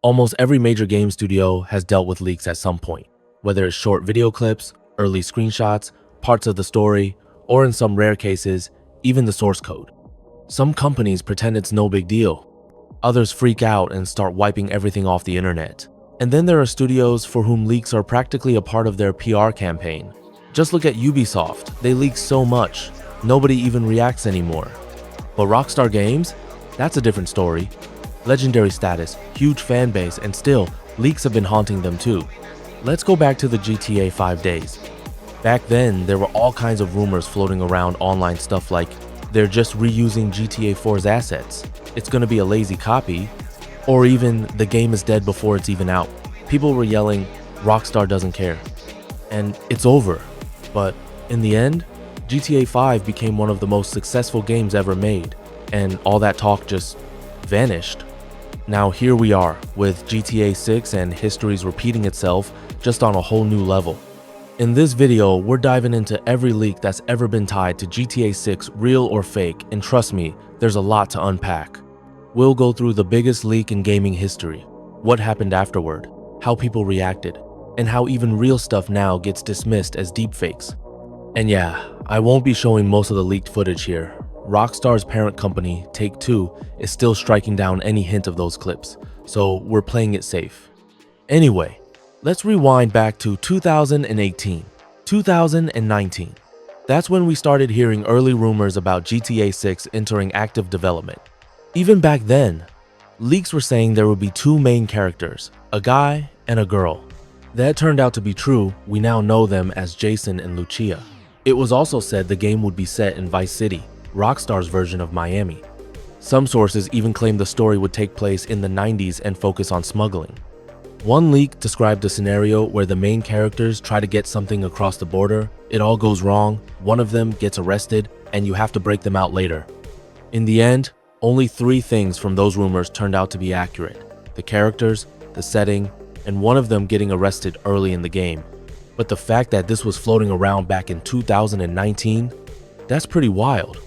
Almost every major game studio has dealt with leaks at some point, whether it's short video clips, early screenshots, parts of the story, or in some rare cases, even the source code. Some companies pretend it's no big deal. Others freak out and start wiping everything off the internet. And then there are studios for whom leaks are practically a part of their PR campaign. Just look at Ubisoft, they leak so much, nobody even reacts anymore. But Rockstar Games? That's a different story. Legendary status, huge fan base, and still, leaks have been haunting them too. Let's go back to the GTA 5 days. Back then, there were all kinds of rumors floating around online, stuff like they're just reusing GTA 4's assets, it's gonna be a lazy copy, or even the game is dead before it's even out. People were yelling, Rockstar doesn't care. And it's over. But in the end, GTA 5 became one of the most successful games ever made, and all that talk just vanished. Now here we are, with GTA 6 and history's repeating itself, just on a whole new level. In this video, we're diving into every leak that's ever been tied to GTA 6, real or fake, and trust me, there's a lot to unpack. We'll go through the biggest leak in gaming history, what happened afterward, how people reacted, and how even real stuff now gets dismissed as deepfakes. And yeah, I won't be showing most of the leaked footage here. Rockstar's parent company, Take-Two, is still striking down any hint of those clips, so we're playing it safe. Anyway, let's rewind back to 2018, 2019. That's when we started hearing early rumors about GTA 6 entering active development. Even back then, leaks were saying there would be two main characters, a guy and a girl. That turned out to be true. We now know them as Jason and Lucia. It was also said the game would be set in Vice City, Rockstar's version of Miami. Some sources even claimed the story would take place in the 90s and focus on smuggling. One leak described a scenario where the main characters try to get something across the border, it all goes wrong, one of them gets arrested, and you have to break them out later. In the end, only 3 things from those rumors turned out to be accurate: the characters, the setting, and one of them getting arrested early in the game. But the fact that this was floating around back in 2019, that's pretty wild.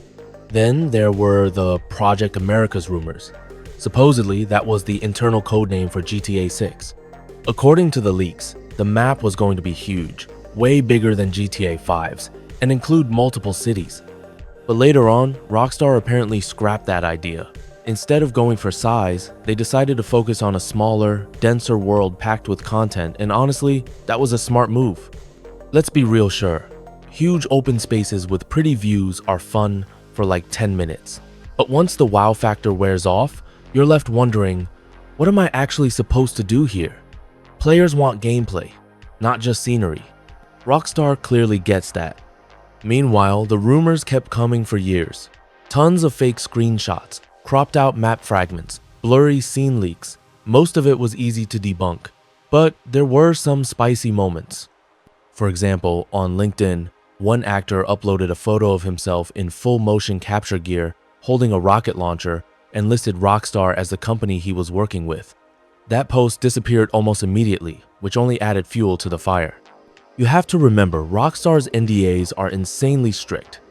Then there were the Project Americas rumors. Supposedly, that was the internal codename for GTA 6. According to the leaks, the map was going to be huge, way bigger than GTA 5's, and include multiple cities. But later on, Rockstar apparently scrapped that idea. Instead of going for size, they decided to focus on a smaller, denser world packed with content, and honestly, that was a smart move. Let's be real sure, huge open spaces with pretty views are fun for like 10 minutes. But once the wow factor wears off, you're left wondering, what am I actually supposed to do here? Players want gameplay, not just scenery. Rockstar clearly gets that. Meanwhile, the rumors kept coming for years. Tons of fake screenshots, cropped out map fragments, blurry scene leaks. Most of it was easy to debunk, but there were some spicy moments. For example, on LinkedIn, one actor uploaded a photo of himself in full motion capture gear, holding a rocket launcher, and listed Rockstar as the company he was working with. That post disappeared almost immediately, which only added fuel to the fire. You have to remember, Rockstar's NDAs are insanely strict.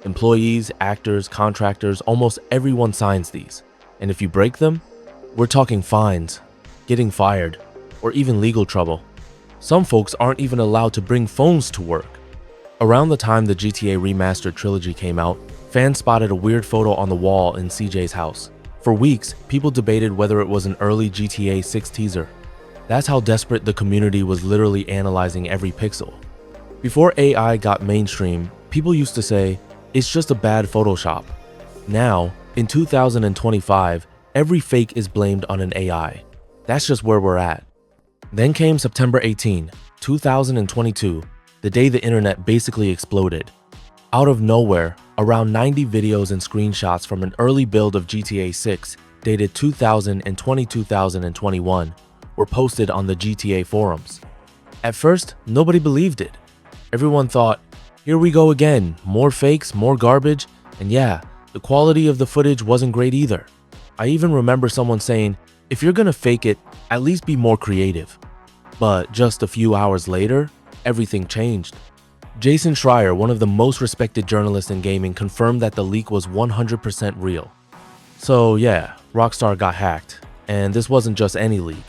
Employees, actors, contractors, almost everyone signs these. And if you break them, we're talking fines, getting fired, or even legal trouble. Some folks aren't even allowed to bring phones to work. Around the time the GTA Remastered trilogy came out, fans spotted a weird photo on the wall in CJ's house. For weeks, people debated whether it was an early GTA 6 teaser. That's how desperate the community was, literally analyzing every pixel. Before AI got mainstream, people used to say, it's just a bad Photoshop. Now, in 2025, every fake is blamed on an AI. That's just where we're at. Then came September 18, 2022, the day the internet basically exploded. Out of nowhere, around 90 videos and screenshots from an early build of GTA 6, dated 2000 and 2021, were posted on the GTA forums. At first, nobody believed it. Everyone thought, here we go again, more fakes, more garbage, and yeah, the quality of the footage wasn't great either. I even remember someone saying, if you're gonna fake it, at least be more creative. But just a few hours later, everything changed. Jason Schreier, one of the most respected journalists in gaming, confirmed that the leak was 100% real. So yeah, Rockstar got hacked, and this wasn't just any leak.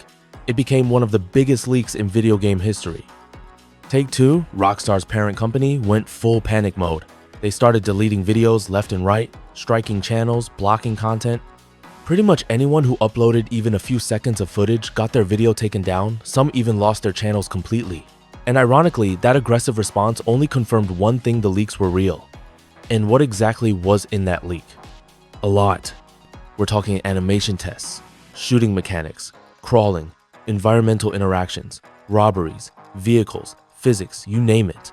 It became one of the biggest leaks in video game history. Take-Two, Rockstar's parent company, went full panic mode. They started deleting videos left and right, striking channels, blocking content. Pretty much anyone who uploaded even a few seconds of footage got their video taken down, some even lost their channels completely. And ironically, that aggressive response only confirmed one thing: the leaks were real. And what exactly was in that leak? A lot. We're talking animation tests, shooting mechanics, crawling, environmental interactions, robberies, vehicles, physics, you name it.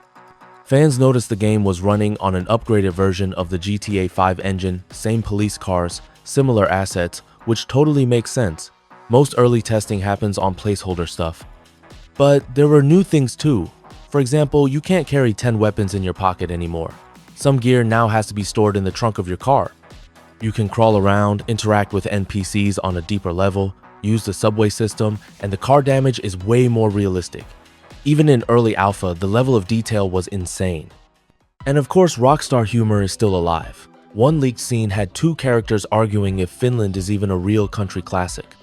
Fans noticed the game was running on an upgraded version of the GTA 5 engine, same police cars, similar assets, which totally makes sense. Most early testing happens on placeholder stuff. But there were new things too. For example, you can't carry 10 weapons in your pocket anymore. Some gear now has to be stored in the trunk of your car. You can crawl around, interact with NPCs on a deeper level, use the subway system, and the car damage is way more realistic. Even in early alpha, the level of detail was insane. And of course, Rockstar humor is still alive. One leaked scene had two characters arguing if Finland is even a real country classic.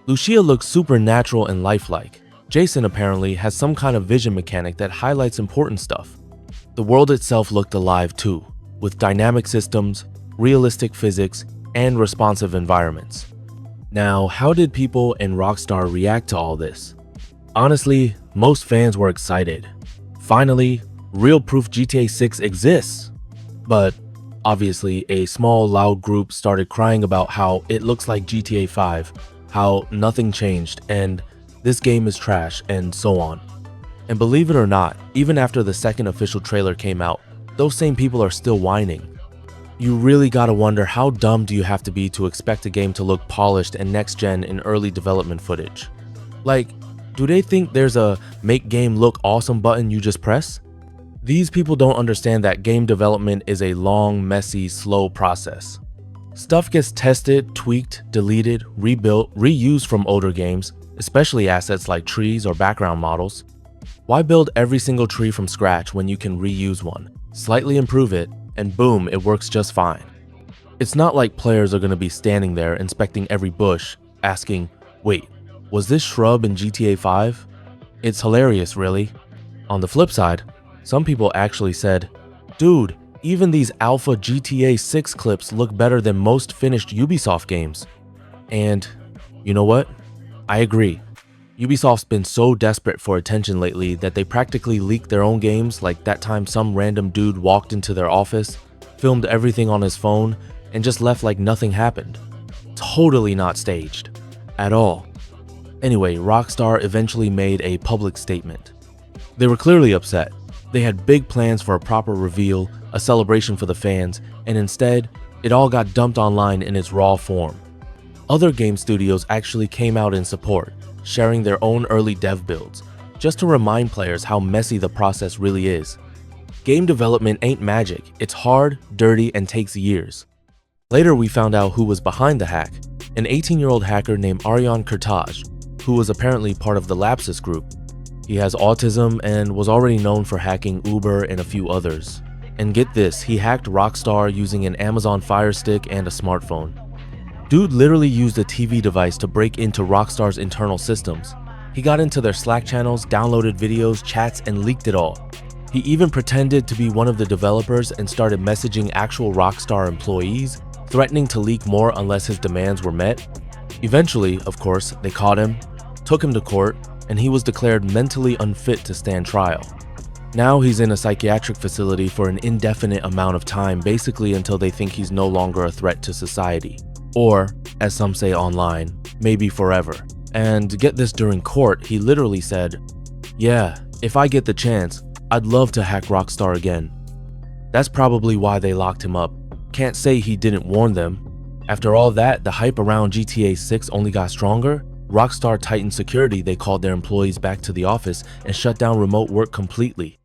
Lucia looks supernatural and lifelike. Jason apparently has some kind of vision mechanic that highlights important stuff. The world itself looked alive too, with dynamic systems, realistic physics, and responsive environments. Now, how did people and Rockstar react to all this? Honestly, most fans were excited. Finally, real proof GTA 6 exists. But obviously, a small, loud group started crying about how it looks like GTA 5, how nothing changed, and this game is trash, and so on. And believe it or not, even after the second official trailer came out, those same people are still whining. You really gotta wonder, how dumb do you have to be to expect a game to look polished and next-gen in early development footage? Like, do they think there's a make game look awesome button you just press? These people don't understand that game development is a long, messy, slow process. Stuff gets tested, tweaked, deleted, rebuilt, reused from older games, especially assets like trees or background models. Why build every single tree from scratch when you can reuse one, slightly improve it, and boom, it works just fine? It's not like players are going to be standing there inspecting every bush, asking, wait, was this shrub in GTA 5? It's hilarious, really. On the flip side, some people actually said, dude, even these alpha GTA 6 clips look better than most finished Ubisoft games. And you know what? I agree. Ubisoft's been so desperate for attention lately that they practically leak their own games, like that time some random dude walked into their office, filmed everything on his phone, and just left like nothing happened. Totally not staged. At all. Anyway, Rockstar eventually made a public statement. They were clearly upset. They had big plans for a proper reveal, a celebration for the fans, and instead, it all got dumped online in its raw form. Other game studios actually came out in support, sharing their own early dev builds, just to remind players how messy the process really is. Game development ain't magic, it's hard, dirty, and takes years. Later we found out who was behind the hack, an 18-year-old hacker named Aryan Kurtaj, who was apparently part of the Lapsus group. He has autism and was already known for hacking Uber and a few others. And get this, he hacked Rockstar using an Amazon Fire Stick and a smartphone. Dude literally used a TV device to break into Rockstar's internal systems. He got into their Slack channels, downloaded videos, chats, and leaked it all. He even pretended to be one of the developers and started messaging actual Rockstar employees, threatening to leak more unless his demands were met. Eventually, of course, they caught him, took him to court, and he was declared mentally unfit to stand trial. Now he's in a psychiatric facility for an indefinite amount of time, basically until they think he's no longer a threat to society. Or, as some say online, maybe forever. And get this, during court, he literally said, "Yeah, if I get the chance, I'd love to hack Rockstar again." That's probably why they locked him up. Can't say he didn't warn them. After all that, the hype around GTA 6 only got stronger. Rockstar tightened security, they called their employees back to the office and shut down remote work completely.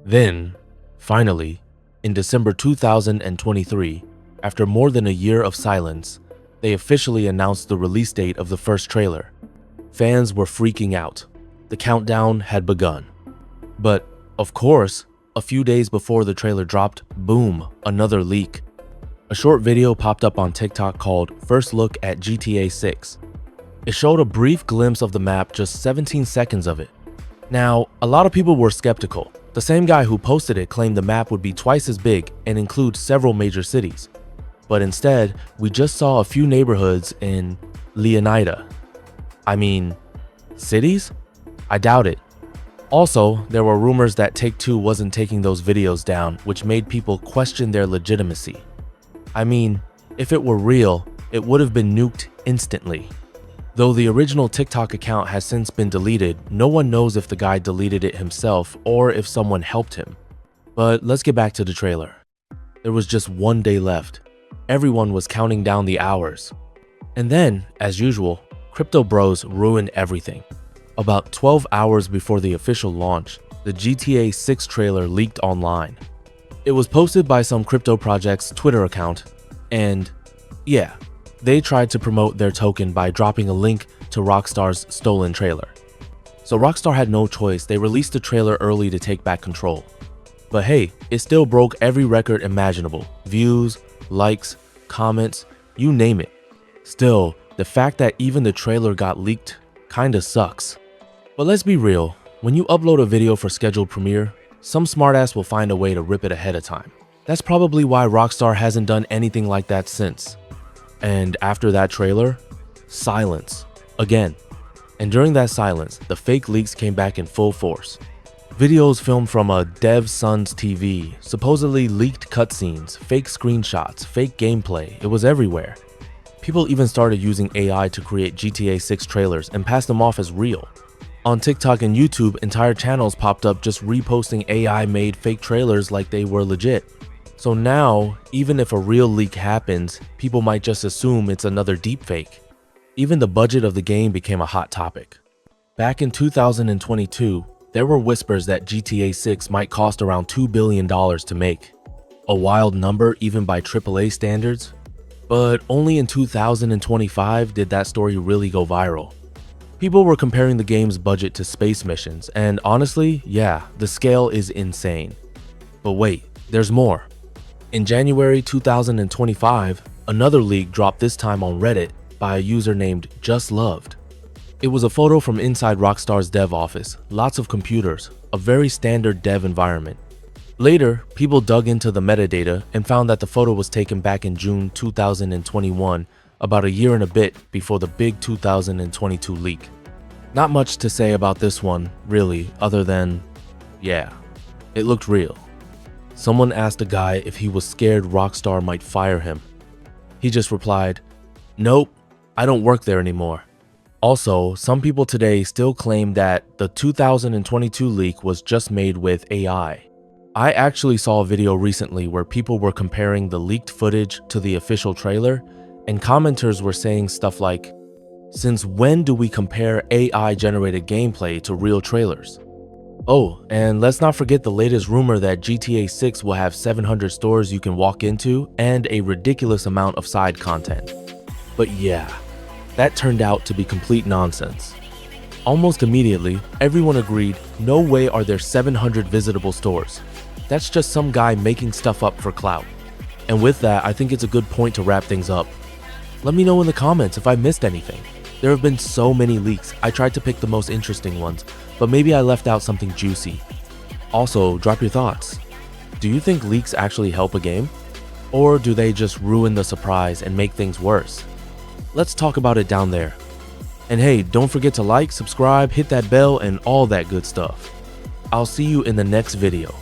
Then, finally, in December 2023, after more than a year of silence, they officially announced the release date of the first trailer. Fans were freaking out. The countdown had begun. But, of course, a few days before the trailer dropped, boom, another leak. A short video popped up on TikTok called "First Look at GTA 6. It showed a brief glimpse of the map, just 17 seconds of it. Now, a lot of people were skeptical. The same guy who posted it claimed the map would be twice as big and include several major cities. But instead, we just saw a few neighborhoods in Leonida. I mean, cities? I doubt it. Also, there were rumors that Take-Two wasn't taking those videos down, which made people question their legitimacy. I mean, if it were real, it would have been nuked instantly. Though the original TikTok account has since been deleted, no one knows if the guy deleted it himself or if someone helped him. But let's get back to the trailer. There was just one day left. Everyone was counting down the hours. And then, as usual, Crypto Bros ruined everything. About 12 hours before the official launch, the GTA 6 trailer leaked online. It was posted by some crypto project's Twitter account, and yeah, they tried to promote their token by dropping a link to Rockstar's stolen trailer. So Rockstar had no choice, they released the trailer early to take back control. But hey, it still broke every record imaginable. Views, likes, comments, you name it. Still, the fact that even the trailer got leaked kinda sucks. But let's be real, when you upload a video for scheduled premiere, some smartass will find a way to rip it ahead of time. That's probably why Rockstar hasn't done anything like that since. And after that trailer, silence. Again. And during that silence, the fake leaks came back in full force. Videos filmed from a dev's son's TV, supposedly leaked cutscenes, fake screenshots, fake gameplay, it was everywhere. People even started using AI to create GTA 6 trailers and pass them off as real. On TikTok and YouTube, entire channels popped up just reposting AI-made fake trailers like they were legit. So now, even if a real leak happens, people might just assume it's another deepfake. Even the budget of the game became a hot topic. Back in 2022, there were whispers that GTA 6 might cost around $2 billion to make. A wild number even by AAA standards. But only in 2025 did that story really go viral. People were comparing the game's budget to space missions, and honestly, yeah, the scale is insane. But wait, there's more. In January 2025, another leak dropped, this time on Reddit by a user named JustLoved. It was a photo from inside Rockstar's dev office, lots of computers, a very standard dev environment. Later, people dug into the metadata and found that the photo was taken back in June 2021, about a year and a bit before the big 2022 leak. Not much to say about this one, really, other than, yeah, it looked real. Someone asked the guy if he was scared Rockstar might fire him. He just replied, "Nope, I don't work there anymore." Also, some people today still claim that the 2022 leak was just made with AI. I actually saw a video recently where people were comparing the leaked footage to the official trailer, and commenters were saying stuff like, "Since when do we compare AI-generated gameplay to real trailers?" Oh, and let's not forget the latest rumor that GTA 6 will have 700 stores you can walk into and a ridiculous amount of side content. But yeah, that turned out to be complete nonsense. Almost immediately, everyone agreed, no way are there 700 visitable stores. That's just some guy making stuff up for clout. And with that, I think it's a good point to wrap things up. Let me know in the comments if I missed anything. There have been so many leaks, I tried to pick the most interesting ones, but maybe I left out something juicy. Also, drop your thoughts. Do you think leaks actually help a game? Or do they just ruin the surprise and make things worse? Let's talk about it down there. And hey, don't forget to like, subscribe, hit that bell, and all that good stuff. I'll see you in the next video.